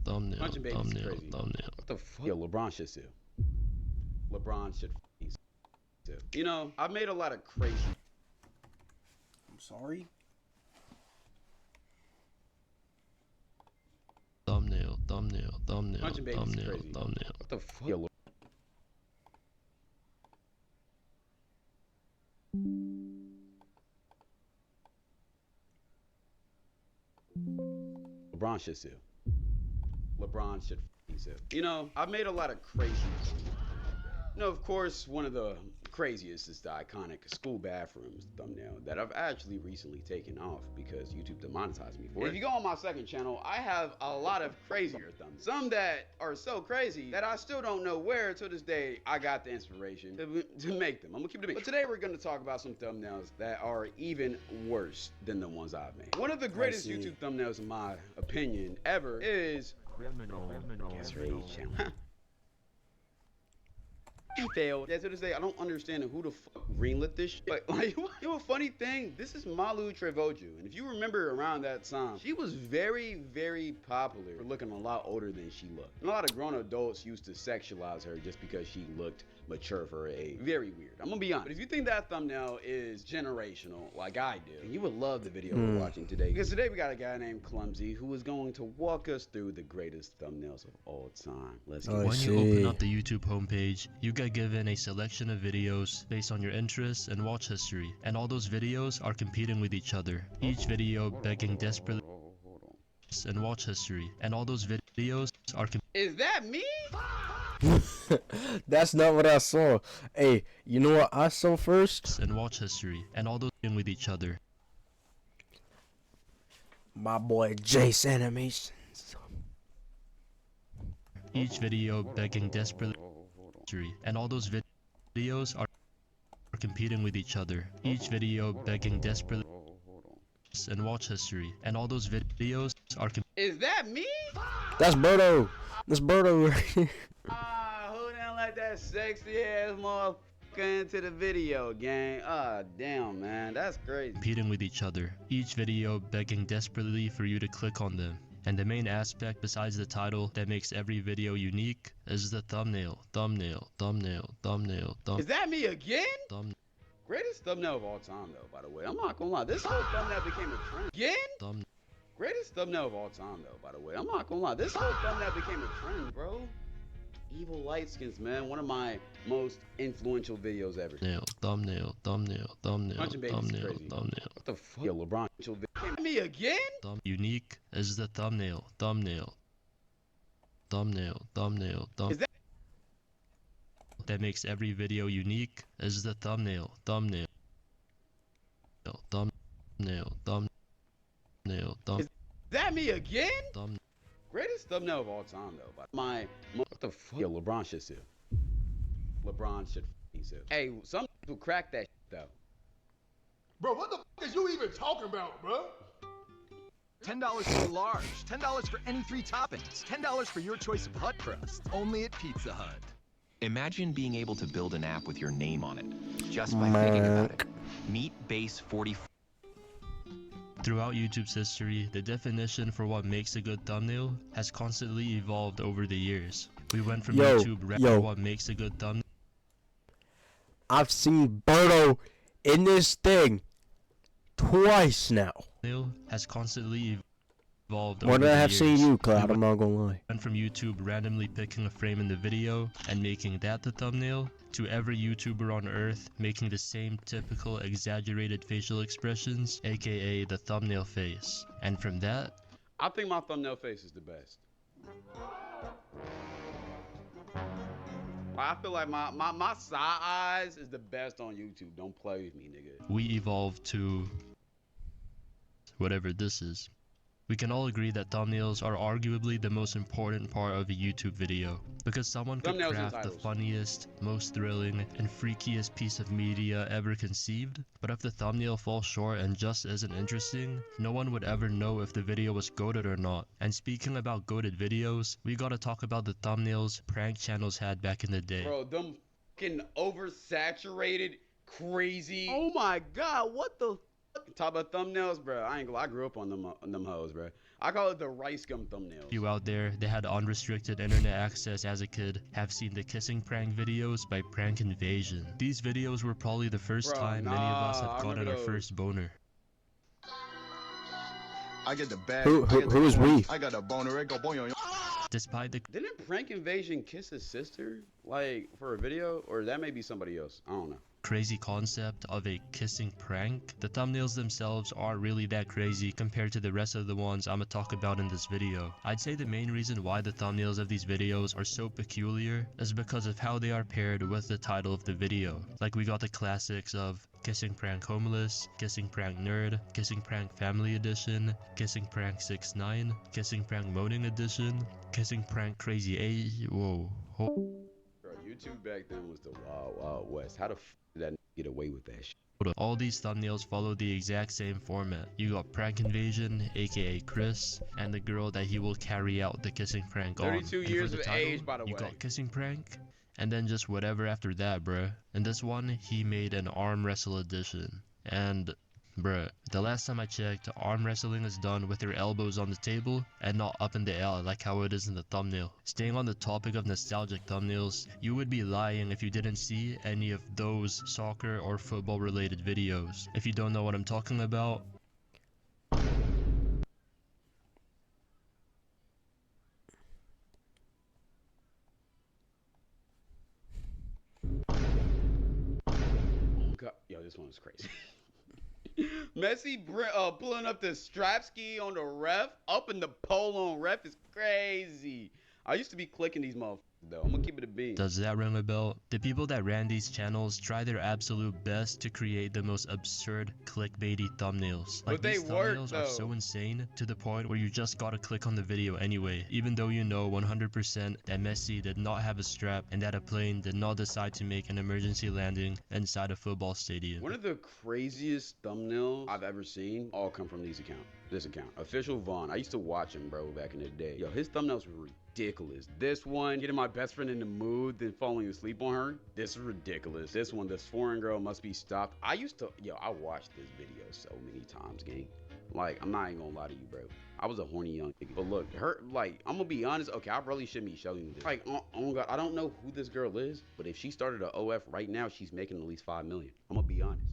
Punching babies is crazy. What the fuck? Yo, LeBron should sue. LeBron should sue. You know, I've made a lot of crazy. I'm sorry. Punching babies is crazy. What the fuck? Yo, LeBron should sue. LeBron should sue. You know, I've made a lot of crazy. You know, of course, one of the craziest is the iconic school bathrooms thumbnail that I've actually recently taken off because YouTube demonetized me for it. If you go on my second channel, I have a lot of crazier thumbnails. Some that are so crazy that I still don't know where to this day I got the inspiration to make them. I'm gonna keep it a. But today we're gonna talk about some thumbnails that are even worse than the ones I've made. One of the greatest YouTube thumbnails, in my opinion, ever is Guess Rage channel. He failed. Yeah, to this day, I don't understand who the fuck greenlit this shit. But, like, you know, a funny thing, this is Malu Trevoju. And if you remember around that time, she was very, very popular for looking a lot older than she looked. And a lot of grown adults used to sexualize her just because she looked mature for her age. Very weird. I'm gonna be honest. But if you think that thumbnail is generational, like I do, then you would love the video we're watching today. Because today we got a guy named Clumsy who is going to walk us through the greatest thumbnails of all time. Let's get When you open up the YouTube homepage, you get given a selection of videos based on your interests and watch history, and all those videos are competing with each other, each video begging desperately and watch history, and all those videos are Is that me? That's not what I saw. Hey, you know what I saw first? and watch history, and all those with each other. My boy Jace Animations. Each video begging desperately, and all those videos are competing with each other. Each video begging desperately and watch history, and all those videos are. Is that me? That's Birdo. That's Birdo. Who didn't let that sexy ass motherfucker into the video, gang? Damn, man, that's crazy. Competing with each other. Each video begging desperately for you to click on them. And the main aspect besides the title that makes every video unique is the thumbnail. Is that me again? Greatest thumbnail of all time, though, by the way. I'm not gonna lie. This whole thumbnail became a trend. Again? Greatest thumbnail of all time, though, by the way. I'm not gonna lie. This whole thumbnail became a trend, bro. Evil Light Skins, man. One of my most influential videos ever. Thumbnail. Punching babies is crazy. What the fuck? Yo, LeBron. Me again? Unique is the thumbnail. Is that makes every video unique is the thumbnail. Is that me again? Greatest thumbnail of all time, though. But what the fuck? Yo, LeBron should sue. LeBron should sue. Hey, some people crack that shit, though. Bro, what the fuck is you even talking about, bro? $10 for large, $10 for any 3 toppings, $10 for your choice of hut crust, only at Pizza Hut. Imagine being able to build an app with your name on it, just by thinking about it. Meet Base 44. Throughout YouTube's history, the definition for what makes a good thumbnail has constantly evolved over the years. We went from YouTube what makes a good thumbnail. I've seen Birdo in this thing twice now. Has constantly evolved More over than I the have years. seen you, Cloud. I'm not gonna lie. Went from YouTube randomly picking a frame in the video and making that the thumbnail, to every YouTuber on earth making the same typical exaggerated facial expressions, aka the thumbnail face. And from that, I think my thumbnail face is the best. I feel like my side eyes is the best on YouTube. Don't play with me, nigga. we evolved to whatever this is. We can all agree that thumbnails are arguably the most important part of a YouTube video, because someone could Thumbnails and craft the titles. funniest, most thrilling, and freakiest piece of media ever conceived, but if the thumbnail falls short and just isn't interesting, no one would ever know if the video was goated or not. And speaking about goated videos, we gotta talk about the thumbnails prank channels had back in the day. Bro, them fucking oversaturated, crazy. Oh my god, what the fuck? Talk about thumbnails, bro. I ain't gonna lie, I grew up on them hoes, bro. I call it the rice gum thumbnails. You out there that had unrestricted internet access as a kid have seen the kissing prank videos by Prank Invasion. These videos were probably the first Bro, time many of us nah, I have gotten remember our those. first boner. I get the bag. Who is we? I got a boner. It go boing. Despite the Didn't Prank Invasion kiss his sister? Like, for a video? Or that may be somebody else. I don't know. crazy concept of a kissing prank, the thumbnails themselves aren't really that crazy compared to the rest of the ones I'ma talk about in this video. I'd say the main reason why the thumbnails of these videos are so peculiar is because of how they are paired with the title of the video. Like we got the classics of Kissing Prank Homeless, Kissing Prank Nerd, Kissing Prank Family Edition, Kissing Prank 6ix9ine, Kissing Prank Moaning Edition, Kissing Prank Crazy A. Whoa. Bro, YouTube back then was the wild, wild west. How the f did that get away with that shit? All these thumbnails follow the exact same format. You got Prank Invasion, aka Chris, and the girl that he will carry out the kissing prank on. 32 And for years the of title, age, by the you way. got kissing prank, and then just whatever after that, bruh. In this one, he made an arm wrestle edition. And bruh, the last time I checked, arm wrestling is done with your elbows on the table and not up in the air like how it is in the thumbnail. Staying on the topic of nostalgic thumbnails, you would be lying if you didn't see any of those soccer or football related videos. If you don't know what I'm talking about, God, yo, this one was crazy. Messi pulling up the strap ski on the ref, up in the pole on ref is crazy. I used to be clicking these motherfuckers though. I'm gonna keep it a bean. does that ring a bell? The people that ran these channels try their absolute best to create the most absurd clickbaity thumbnails. Like But they these work, thumbnails are so though. insane to the point where you just gotta click on the video anyway, even though you know 100% that Messi did not have a strap and that a plane did not decide to make an emergency landing inside a football stadium. One of the craziest thumbnails I've ever seen all come from this account. Official Vaughn. I used to watch him, bro, back in the day. Yo, his thumbnails were ridiculous. This one, getting my best friend in the mood, then falling asleep on her. This is ridiculous. This one, this foreign girl must be stopped. I watched this video so many times, gang. Like, I'm not even gonna lie to you, bro. I was a horny young nigga. But look, I'm gonna be honest. Okay, I really shouldn't be showing you this. Like, oh God, I don't know who this girl is, but if she started a OF right now, she's making at least $5 million. I'm gonna be honest.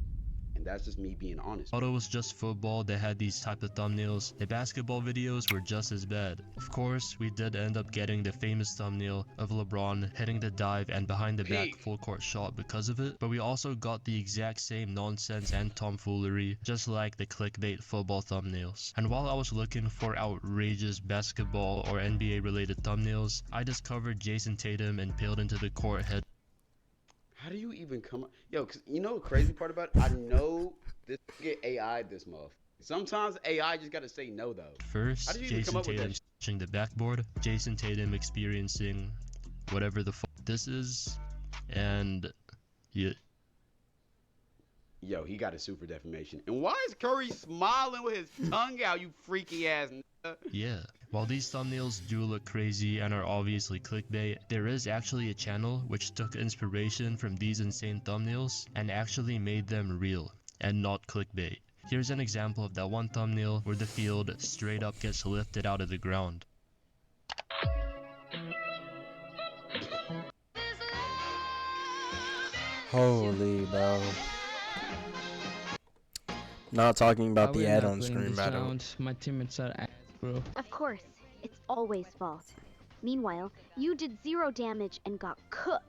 And that's just me being honest. Although it was just football that had these type of thumbnails, the basketball videos were just as bad. Of course, we did end up getting the famous thumbnail of LeBron hitting the dive and behind the back Peak. full court shot because of it, but we also got the exact same nonsense and tomfoolery, just like the clickbait football thumbnails. And while I was looking for outrageous basketball or NBA related thumbnails, I discovered Jason Tatum impaled into the court head. How do you even come up? Yo, cause you know the crazy part about it? I know this get AI this motherfucker. Sometimes AI just gotta say no though. How First, did you even Jason come up with that Tatum touching the backboard, Jason Tatum experiencing whatever the fuck this is, and yeah. Yo, he got a super defamation. And why is Curry smiling with his tongue out, you freaky ass nigga? Yeah, while these thumbnails do look crazy and are obviously clickbait, there is actually a channel which took inspiration from these insane thumbnails and actually made them real and not clickbait. Here's an example of that one thumbnail where the field straight up gets lifted out of the ground. Holy bro. Not talking about the We're ad not on playing screen, this by the way. round. My teammates are ass, bro. Of course, it's always fault. Meanwhile, you did 0 damage and got cooked.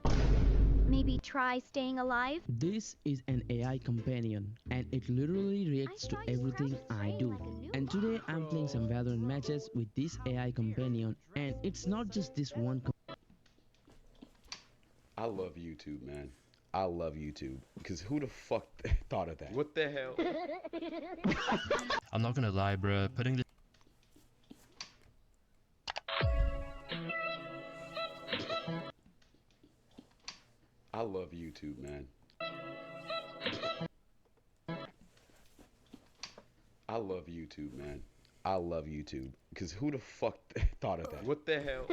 Maybe try staying alive? This is an AI companion, and it literally reacts to thought you were everything out I playing do. like a noob. And today I'm playing some Valorant matches with this AI companion, and it's not just this one. I love YouTube, man. I love YouTube. Because who the fuck thought of that? What the hell? I'm not gonna lie, bruh, putting the I love YouTube, man. I love YouTube, man. I love YouTube. Because who the fuck thought of that? What the hell?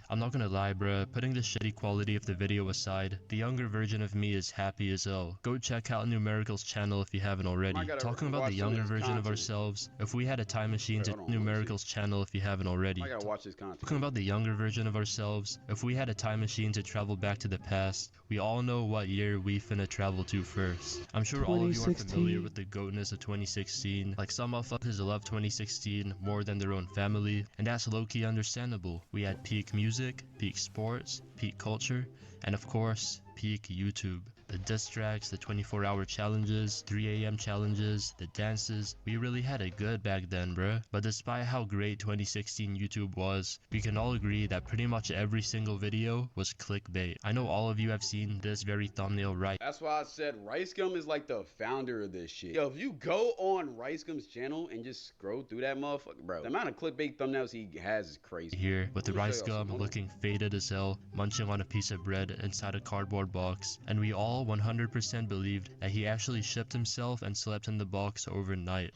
I'm not gonna lie, bruh, putting the shitty quality of the video aside, the younger version of me is happy as hell. Go check out Numerical's channel if you haven't already. I gotta Talking about watch the some of younger this version of content. ourselves, if we had a time machine to Wait, hold on, let me see. Numerical's channel if you haven't already. I gotta watch this content. Talking about the younger version of ourselves, if we had a time machine to travel back to the past, we all know what year we finna travel to first. I'm sure all of you are familiar 2016. with the goatness of 2016. Like some motherfuckers love 2016 more than their own family, and that's low-key understandable. We had peak music, peak sports, peak culture, and of course, peak YouTube. The diss tracks, the 24-hour challenges, 3 a.m. challenges, the dances, we really had it good back then, bruh. But despite how great 2016 YouTube was, we can all agree that pretty much every single video was clickbait. I know all of you have seen this very thumbnail right That's why I said RiceGum is like the founder of this shit. Yo, if you go on RiceGum's channel and just scroll through that motherfucker, bro, the amount of clickbait thumbnails he has is crazy. here, with the Let me rice show y'all gum some. looking faded as hell, munching on a piece of bread inside a cardboard box, and we all 100% believed that he actually shipped himself and slept in the box overnight.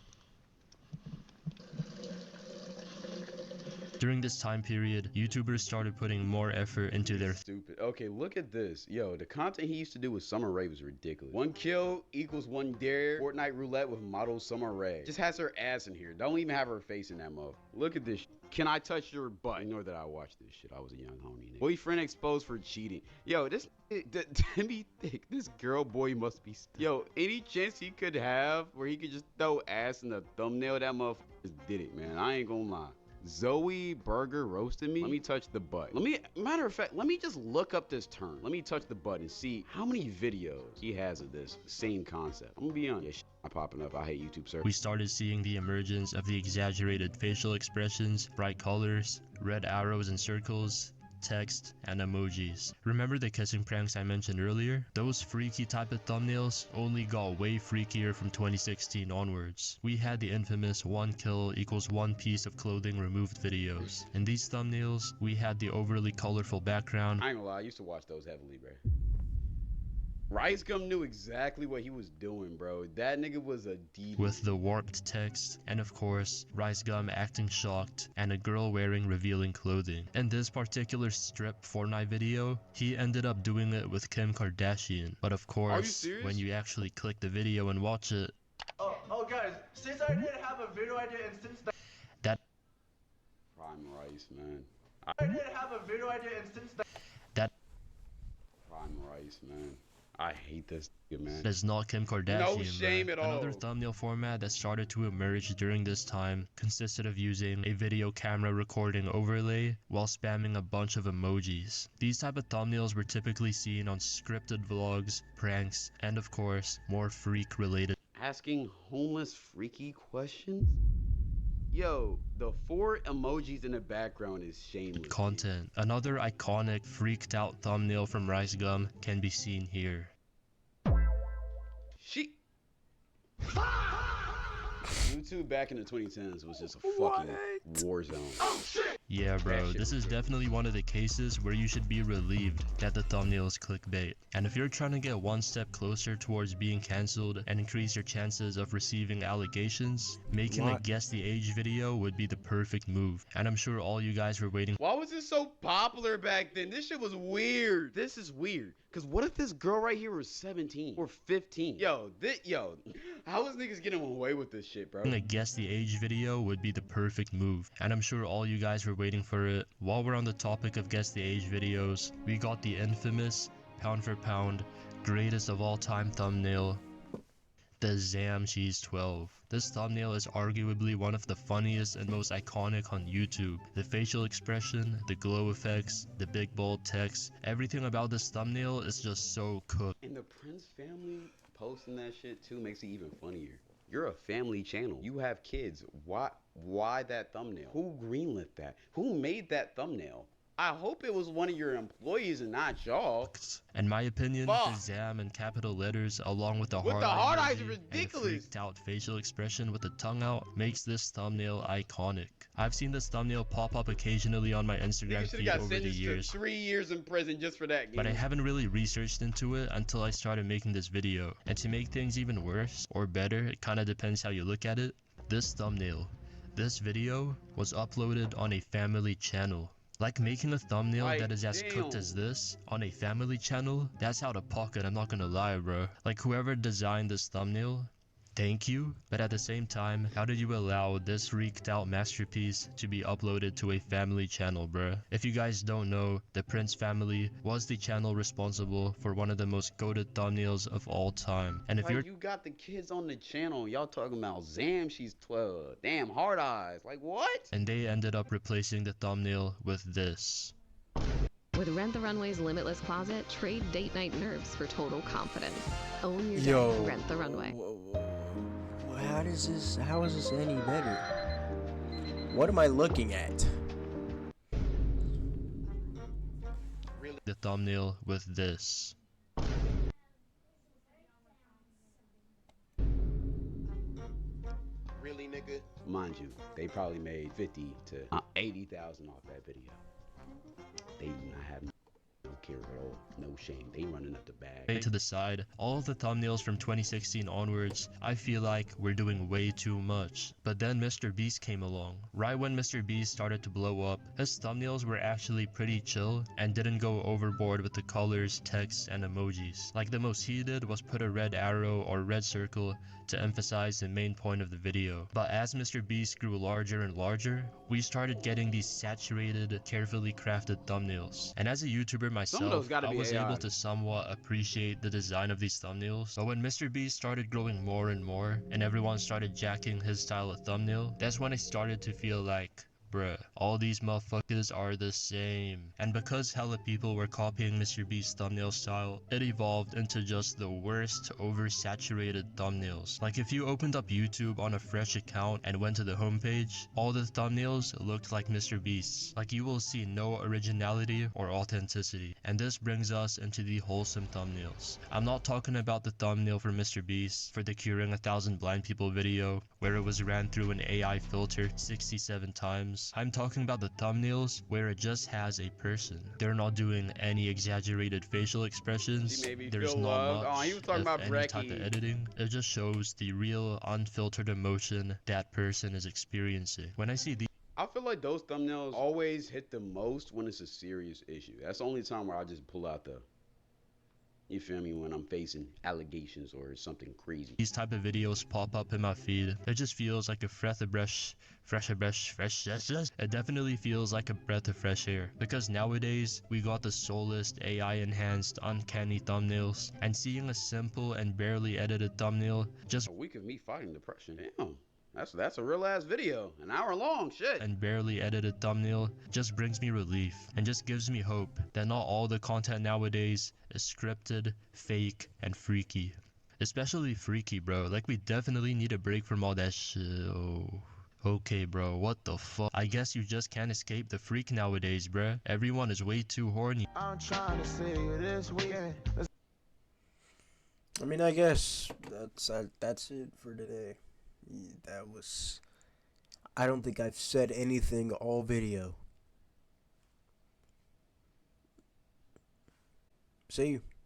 During this time period, YouTubers started putting more effort into their Stupid. Okay, look at this. Yo, the content he used to do with Summer Rae was ridiculous. 1 kill equals 1 dare. Fortnite roulette with model Summer Rae. Just has her ass in here. Don't even have her face in that motherfucker. Look at this. Can I touch your butt? Ignore that I watched this shit. I was a young homie. Boyfriend exposed for cheating. Yo, this Timmy thick. This girl boy must be. Yo, any chance he could have where he could just throw ass in the thumbnail, that motherfucker just did it, man. I ain't gonna lie. Zoe Burger roasted me. Let me touch the butt. Matter of fact, let me just look up this term. Let me touch the butt and see how many videos he has of this same concept. I'm gonna be honest. Yeah, shit, I'm popping up. I hate YouTube, sir. We started seeing the emergence of the exaggerated facial expressions, bright colors, red arrows and circles, text, and emojis. Remember the kissing pranks I mentioned earlier? Those freaky type of thumbnails only got way freakier from 2016 onwards. We had the infamous 1 kill equals 1 piece of clothing removed videos. In these thumbnails, we had the overly colorful background, I ain't gonna lie. I used to watch those heavily, bro. RiceGum knew exactly what he was doing, bro. That nigga was a deep. with the warped text, and of course, RiceGum acting shocked, and a girl wearing revealing clothing. In this particular strip Fortnite video, he ended up doing it with Kim Kardashian. But of course, serious? when you actually click the video and watch it, Oh guys, since I didn't have a video idea and since that Prime Rice, man. I didn't have a video idea and since Prime Rice, man. I hate this nigga, man. is not Kim Kardashian. No shame bruh. at all. Another thumbnail format that started to emerge during this time consisted of using a video camera recording overlay while spamming a bunch of emojis. These type of thumbnails were typically seen on scripted vlogs, pranks, and of course, more freak related Asking homeless freaky questions? Yo, the 4 emojis in the background is shameless. content. Another iconic freaked out thumbnail from RiceGum can be seen here. She. YouTube back in the 2010s was just a fucking war zone. Yeah, bro, shit this was is good. definitely one of the cases where you should be relieved that the thumbnail is clickbait. And if you're trying to get one step closer towards being cancelled and increase your chances of receiving allegations, making a What? guess the age video would be the perfect move. And I'm sure all you guys were waiting Why was this so popular back then? This shit was weird. This is weird. Cause what if this girl right here was 17 or 15? Yo, how is niggas getting away with this shit, bro? a guess the age video would be the perfect move. And I'm sure all you guys were waiting for it. While we're on the topic of guess the age videos, we got the infamous, pound for pound, greatest of all time thumbnail, the Zam Cheese 12. This thumbnail is arguably one of the funniest and most iconic on YouTube. The facial expression, the glow effects, the big bold text, everything about this thumbnail is just so cooked. And the Prince family posting that shit too makes it even funnier. You're a family channel. You have kids. Why that thumbnail? Who greenlit that? Who made that thumbnail? I hope it was one of your employees and not y'all. In my opinion, the Fuck. Zam in capital letters, along with the With hard the hard eye eyes emoji are and the ridiculous. freaked out facial expression with the tongue out, makes this thumbnail iconic. I've seen this thumbnail pop up occasionally on my You Instagram should feed have got over the sentenced to years, 3 years in prison just for that game. but I haven't really researched into it until I started making this video. And to make things even worse, or better, it kinda depends how you look at it, this thumbnail, This video was uploaded on a family channel. Like making a thumbnail Like, that is as cooked as this on a family channel, that's out of pocket, I'm not gonna lie, bro. Like whoever designed this thumbnail, thank you, but at the same time, how did you allow this reeked out masterpiece to be uploaded to a family channel, bruh? If you guys don't know, the Prince family was the channel responsible for one of the most goated thumbnails of all time. And if Like, you're you got the kids on the channel, y'all talking about Zam, she's 12. Damn, Hard Eyes. Like, what? and they ended up replacing the thumbnail with this. With Rent the Runway's limitless closet, trade date night nerves for total confidence. Own your Yo. day, Rent the Runway. How is this any better? What am I looking at? The thumbnail with this. Really, nigga? Mind you, they probably made 50 to 80,000 off that video. They do not have no care at all, no shame. They running up the bag. To the side, all of the thumbnails from 2016 onwards, I feel like we're doing way too much. But then Mr. Beast came along. Right when Mr. Beast started to blow up, his thumbnails were actually pretty chill and didn't go overboard with the colors, text, and emojis. Like the most he did was put a red arrow or red circle to emphasize the main point of the video. But as Mr. Beast grew larger and larger, we started getting these saturated, carefully crafted thumbnails. And as a YouTuber myself, I was able to somewhat appreciate the design of these thumbnails. But when Mr. Beast started growing more and more, and everyone started jacking his style of thumbnail, that's when I started to feel like, bruh, all these motherfuckers are the same. And because hella people were copying Mr. Beast's thumbnail style, it evolved into just the worst oversaturated thumbnails. Like if you opened up YouTube on a fresh account and went to the homepage, all the thumbnails looked like Mr. Beast's. Like you will see no originality or authenticity. And this brings us into the wholesome thumbnails. I'm not talking about the thumbnail for Mr. Beast for the Curing 1,000 Blind People video, where it was ran through an AI filter 67 times. I'm talking about the thumbnails where it just has a person. They're not doing any exaggerated facial expressions. There's not much, if any type of editing. It just shows the real unfiltered emotion that person is experiencing. When I see these, I feel like those thumbnails always hit the most when it's a serious issue. That's the only time where I just pull out the, you feel me, when I'm facing allegations or something crazy. These type of videos pop up in my feed. It just feels like a fresh. It definitely feels like a breath of fresh air. Because nowadays, we got the soulless, AI-enhanced, uncanny thumbnails. And seeing a simple and barely edited thumbnail just a week of me fighting depression. Damn. That's a real ass video, an hour long, shit. And barely edited thumbnail just brings me relief and just gives me hope that not all the content nowadays is scripted, fake, and freaky. Especially freaky, bro. Like we definitely need a break from all that shit. Oh. Okay, bro, what the fuck? I guess you just can't escape the freak nowadays, bruh. Everyone is way too horny. I'm trying to see you this weekend. I mean, I guess that's it for today. That was, I don't think I've said anything all video. See you.